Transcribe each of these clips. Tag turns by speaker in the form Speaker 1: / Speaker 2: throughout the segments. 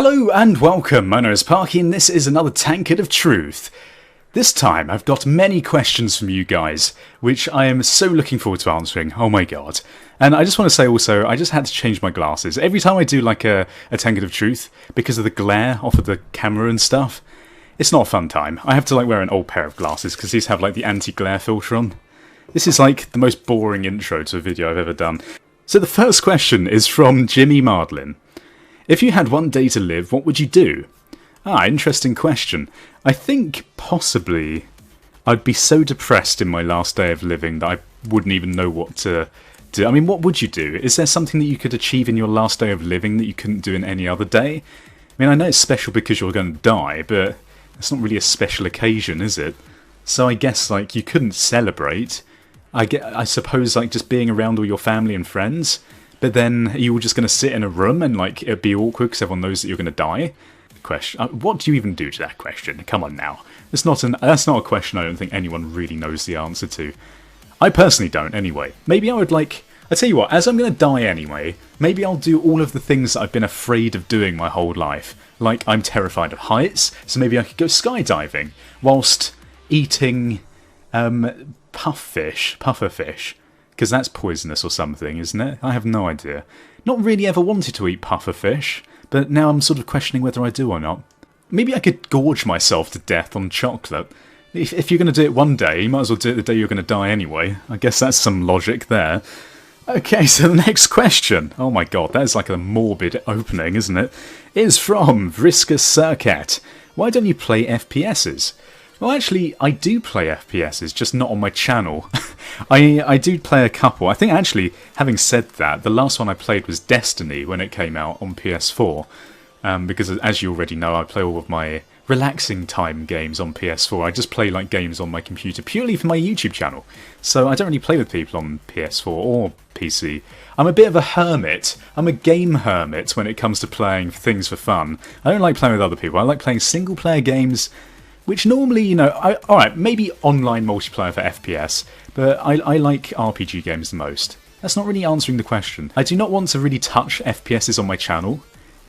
Speaker 1: Hello and welcome, my name is Parky and this is another Tankard of Truth. This time I've got many questions from you guys, which I am so looking forward to answering, oh my god. And I just want to say also, I just had to change my glasses. Every time I do like a Tankard of Truth, because of the glare off of the camera and stuff, it's not a fun time. I have to like wear an old pair of glasses because these have like the anti-glare filter on. This is like the most boring intro to a video I've ever done. So the first question is from Jimmy Mardlin. If you had one day to live, what would you do? Interesting question. I think possibly I'd be so depressed in my last day of living that I wouldn't even know what to do. I mean, what would you do? Is there something that you could achieve in your last day of living that you couldn't do in any other day? I mean, I know it's special because you're going to die, but it's not really a special occasion, is it? So I guess, like, you couldn't celebrate. I suppose, like, just being around all your family and friends. But then you were just going to sit in a room and like it'd be awkward because everyone knows that you're going to die. Question: what do you even do to that question? Come on now, that's not a question I don't think anyone really knows the answer to. I personally don't anyway. Maybe I would like. I tell you what, as I'm going to die anyway, maybe I'll do all of the things that I've been afraid of doing my whole life. Like I'm terrified of heights, so maybe I could go skydiving whilst eating pufferfish. Because that's poisonous or something, isn't it? I have no idea. Not really ever wanted to eat pufferfish, but now I'm sort of questioning whether I do or not. Maybe I could gorge myself to death on chocolate. If you're going to do it one day, you might as well do it the day you're going to die anyway. I guess that's some logic there. Okay, so the next question. Oh my god, that is like a morbid opening, isn't it? Is from Vriska Circat. Why don't you play FPSs? Well, actually, I do play FPSs, just not on my channel. I do play a couple. I think, actually, having said that, the last one I played was Destiny when it came out on PS4. Because, as you already know, I play all of my relaxing time games on PS4. I just play like games on my computer purely for my YouTube channel. So I don't really play with people on PS4 or PC. I'm a bit of a hermit. I'm a game hermit when it comes to playing things for fun. I don't like playing with other people. I like playing single-player games, which normally, you know, alright, maybe online multiplayer for FPS, but I like RPG games the most. That's not really answering the question. I do not want to really touch FPSs on my channel,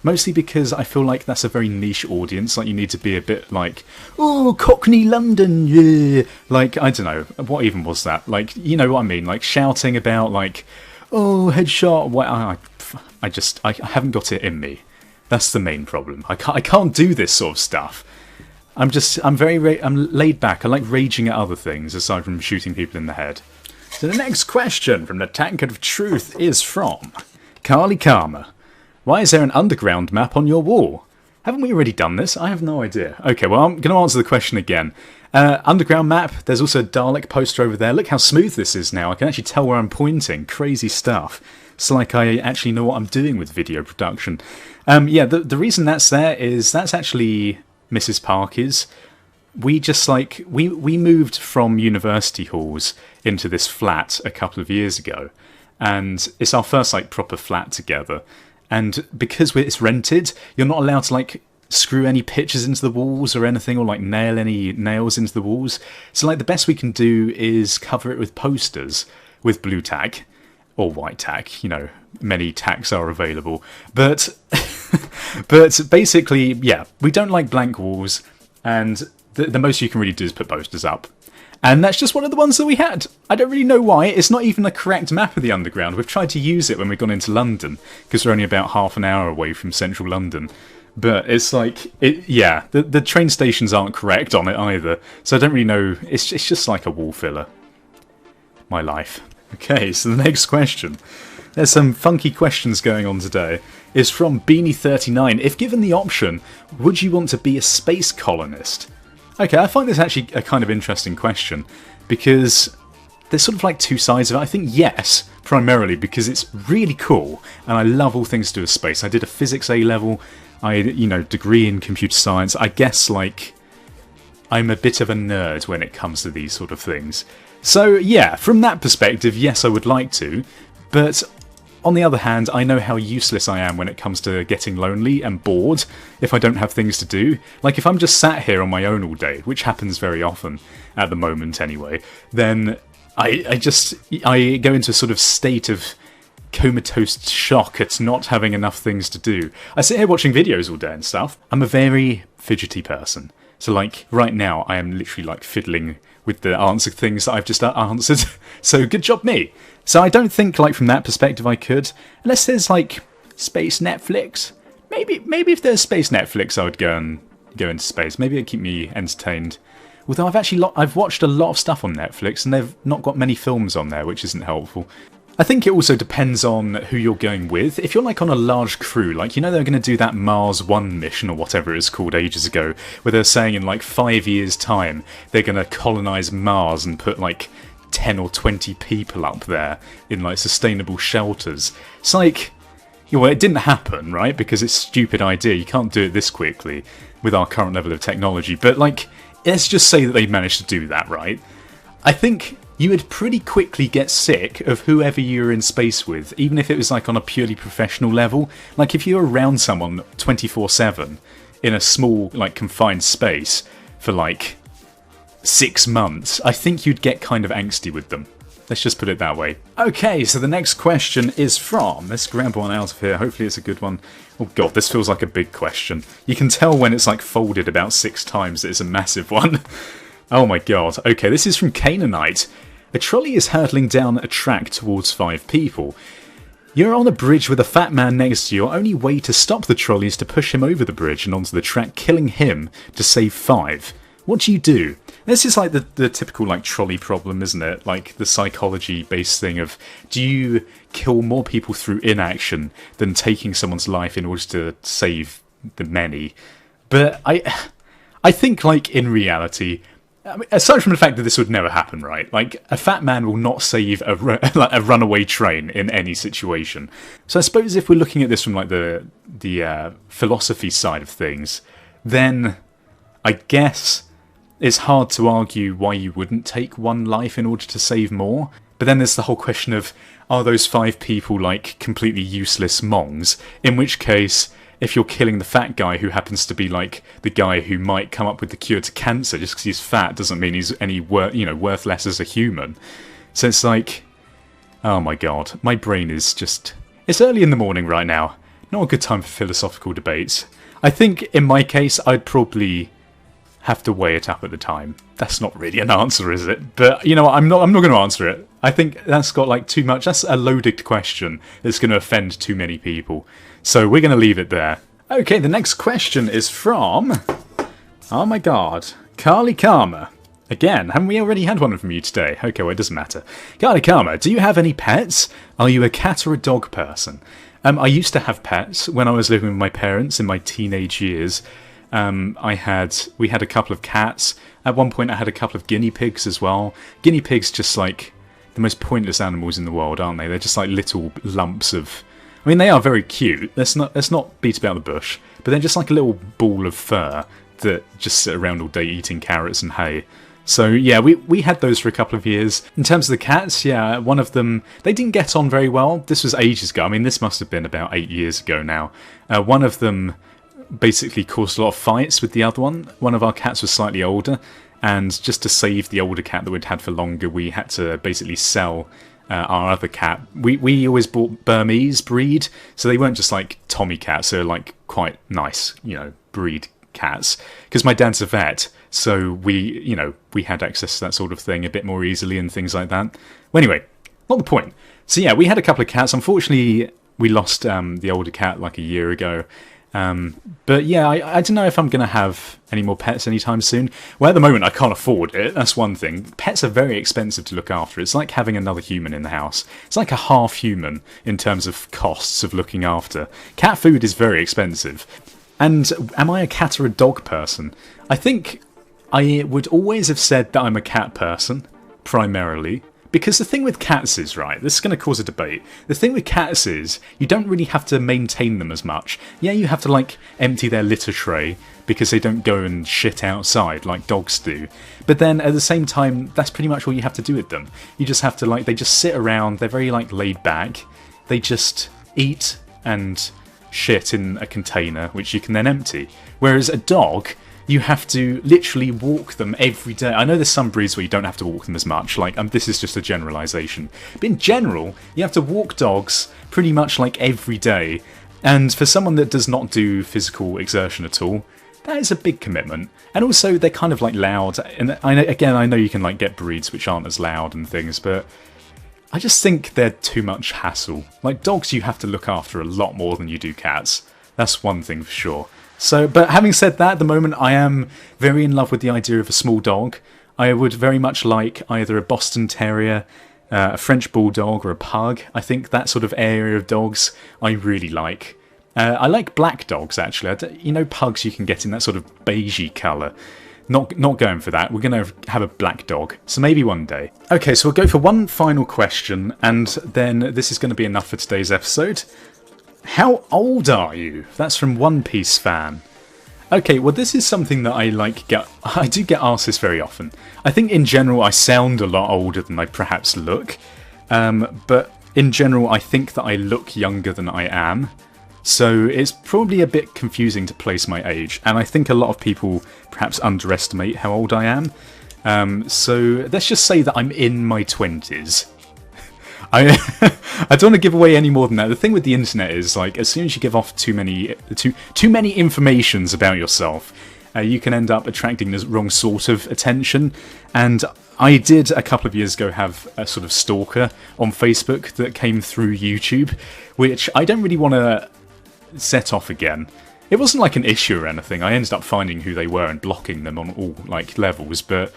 Speaker 1: mostly because I feel like that's a very niche audience, like you need to be a bit like, oh, Cockney London, yeah! Like, I don't know, what even was that? Like, you know what I mean, like shouting about like, oh, headshot, what, I haven't got it in me. That's the main problem. I can't do this sort of stuff. I'm laid back. I like raging at other things aside from shooting people in the head. So the next question from the Tankard of Truth is from Carly Karma. Why is there an underground map on your wall? Haven't we already done this? I have no idea. Okay, well, I'm going to answer the question again. Underground map. There's also a Dalek poster over there. Look how smooth this is now. I can actually tell where I'm pointing. Crazy stuff. It's like I actually know what I'm doing with video production. Yeah, the reason that's there is that's actually Mrs. Parky's. We just like we moved from university halls into this flat a couple of years ago, and it's our first like proper flat together. And because it's rented, you're not allowed to like screw any pictures into the walls or anything, or like nail any nails into the walls. So like the best we can do is cover it with posters with blue tack or white tack. You know, many tacks are available, but but basically, yeah, we don't like blank walls, and the most you can really do is put posters up. And that's just one of the ones that we had. I don't really know why. It's not even a correct map of the Underground. We've tried to use it when we've gone into London, because we're only about half an hour away from central London. But it's like, yeah, the train stations aren't correct on it either. So I don't really know. It's just like a wall filler. My life. Okay, so the next question. There's some funky questions going on today. Is from Beanie39. If given the option, would you want to be a space colonist? Okay, I find this actually a kind of interesting question, because there's sort of like two sides of it. I think yes, primarily because it's really cool, and I love all things to do with space. I did a physics A-level, degree in computer science. I guess, like, I'm a bit of a nerd when it comes to these sort of things. So yeah, from that perspective, yes, I would like to, but on the other hand, I know how useless I am when it comes to getting lonely and bored if I don't have things to do. Like, if I'm just sat here on my own all day, which happens very often at the moment anyway, then I go into a sort of state of comatose shock at not having enough things to do. I sit here watching videos all day and stuff. I'm a very fidgety person. So, like, right now, I am literally, like, fiddling with the answer things that I've just answered. So, good job me. So, I don't think, like, from that perspective I could. Unless there's, like, space Netflix. Maybe if there's space Netflix, I would go into space. Maybe it'd keep me entertained. Although I've watched a lot of stuff on Netflix, and they've not got many films on there, which isn't helpful. I think it also depends on who you're going with. If you're like on a large crew, like, you know, they're going to do that Mars 1 mission or whatever it was called ages ago, where they're saying in like 5 years' time they're going to colonise Mars and put like 10 or 20 people up there in like sustainable shelters. It's like, well, it didn't happen, right? Because it's a stupid idea. You can't do it this quickly with our current level of technology. But like, let's just say that they managed to do that, right? I think you would pretty quickly get sick of whoever you're in space with, even if it was like on a purely professional level. Like if you're around someone 24/7 in a small, like, confined space for like 6 months, I think you'd get kind of angsty with them. Let's just put it that way. Okay, so the next question is from... Let's grab one out of here. Hopefully it's a good one. Oh god, this feels like a big question. You can tell when it's like folded about 6 times that it's a massive one. Oh my god. Okay, this is from Canaanite. A trolley is hurtling down a track towards 5 people. You're on a bridge with a fat man next to you. Your only way to stop the trolley is to push him over the bridge and onto the track, killing him to save 5. What do you do? This is like the typical like trolley problem, isn't it? Like the psychology-based thing of, do you kill more people through inaction than taking someone's life in order to save the many? But I think, like, in reality... I mean, aside from the fact that this would never happen, right? Like, a fat man will not save a runaway train in any situation. So I suppose if we're looking at this from, like, the philosophy side of things, then I guess it's hard to argue why you wouldn't take one life in order to save more. But then there's the whole question of, are those 5 people, like, completely useless mongs? In which case, if you're killing the fat guy who happens to be like the guy who might come up with the cure to cancer, just because he's fat doesn't mean he's any worth less as a human. So it's like, oh my god, my brain is just... It's early in the morning right now. Not a good time for philosophical debates. I think in my case I'd probably have to weigh it up at the time. That's not really an answer, is it? But you know what, I'm not going to answer it. I think that's got like too much. That's a loaded question that's going to offend too many people. So we're going to leave it there. Okay, the next question is from... Oh my god. Carly Karma. Again, haven't we already had one from you today? Okay, well, it doesn't matter. Carly Karma, do you have any pets? Are you a cat or a dog person? I used to have pets when I was living with my parents in my teenage years. We had a couple of cats. At one point I had a couple of guinea pigs as well. Guinea pigs just like the most pointless animals in the world, aren't they? They're just like little lumps of... I mean, they are very cute. Let's not beat about the bush. But they're just like a little ball of fur that just sit around all day eating carrots and hay. So yeah, we had those for a couple of years. In terms of the cats, yeah, one of them, they didn't get on very well. This was ages ago. I mean, this must have been about 8 years ago now. One of them basically caused a lot of fights with the other one. One of our cats was slightly older, and just to save the older cat that we'd had for longer, we had to basically sell our other cat. We always bought Burmese breed, so they weren't just like Tommy cats, they're like quite nice, breed cats. Because my dad's a vet, so we had access to that sort of thing a bit more easily and things like that. Well, anyway, not the point. So yeah, we had a couple of cats. Unfortunately, we lost the older cat like a year ago. But yeah, I don't know if I'm going to have any more pets anytime soon. Well, at the moment I can't afford it, that's one thing. Pets are very expensive to look after. It's like having another human in the house. It's like a half human in terms of costs of looking after. Cat food is very expensive. And am I a cat or a dog person? I think I would always have said that I'm a cat person, primarily. Because the thing with cats is, right, this is going to cause a debate. The thing with cats is, you don't really have to maintain them as much. Yeah, you have to, like, empty their litter tray because they don't go and shit outside like dogs do. But then, at the same time, that's pretty much all you have to do with them. You just have to, like, they just sit around, they're very, like, laid back. They just eat and shit in a container, which you can then empty. Whereas a dog, you have to literally walk them every day. I know there's some breeds where you don't have to walk them as much, like this is just a generalisation. But in general, you have to walk dogs pretty much like every day. And for someone that does not do physical exertion at all, that is a big commitment. And also, they're kind of like loud. And I know you can like get breeds which aren't as loud and things, but I just think they're too much hassle. Like dogs, you have to look after a lot more than you do cats. That's one thing for sure. So, but having said that, at the moment I am very in love with the idea of a small dog. I would very much like either a Boston Terrier, a French Bulldog, or a Pug. I think that sort of area of dogs I really like. I like black dogs, actually. You know, pugs you can get in that sort of beigey colour. Not going for that. We're going to have a black dog. So maybe one day. Okay, so we'll go for one final question, and then this is going to be enough for today's episode. How old are you? That's from One Piece fan. Okay, well this is something that I do get asked this very often. I think in general I sound a lot older than I perhaps look. But in general I think that I look younger than I am. So it's probably a bit confusing to place my age. And I think a lot of people perhaps underestimate how old I am. So let's just say that I'm in my 20s. I don't want to give away any more than that. The thing with the internet is, like, as soon as you give off too many informations about yourself, you can end up attracting the wrong sort of attention. And I did a couple of years ago have a sort of stalker on Facebook that came through YouTube, which I don't really want to set off again. It wasn't like an issue or anything. I ended up finding who they were and blocking them on all like levels, but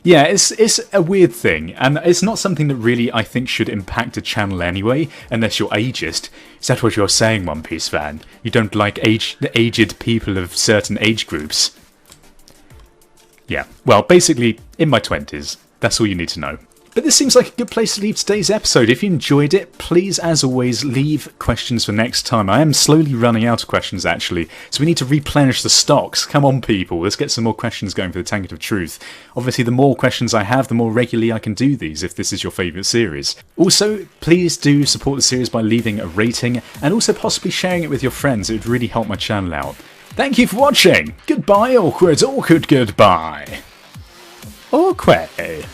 Speaker 1: yeah, it's a weird thing, and it's not something that really I think should impact a channel anyway, unless you're ageist. Is that what you're saying, One Piece fan? You don't like aged people of certain age groups? Yeah, well, basically, in my 20s. That's all you need to know. But this seems like a good place to leave today's episode. If you enjoyed it, please, as always, leave questions for next time. I am slowly running out of questions, actually, so we need to replenish the stocks. Come on, people, let's get some more questions going for the Tankard of Truth. Obviously, the more questions I have, the more regularly I can do these, if this is your favourite series. Also, please do support the series by leaving a rating, and also possibly sharing it with your friends. It would really help my channel out. Thank you for watching! Goodbye, awkward, goodbye! Awkward.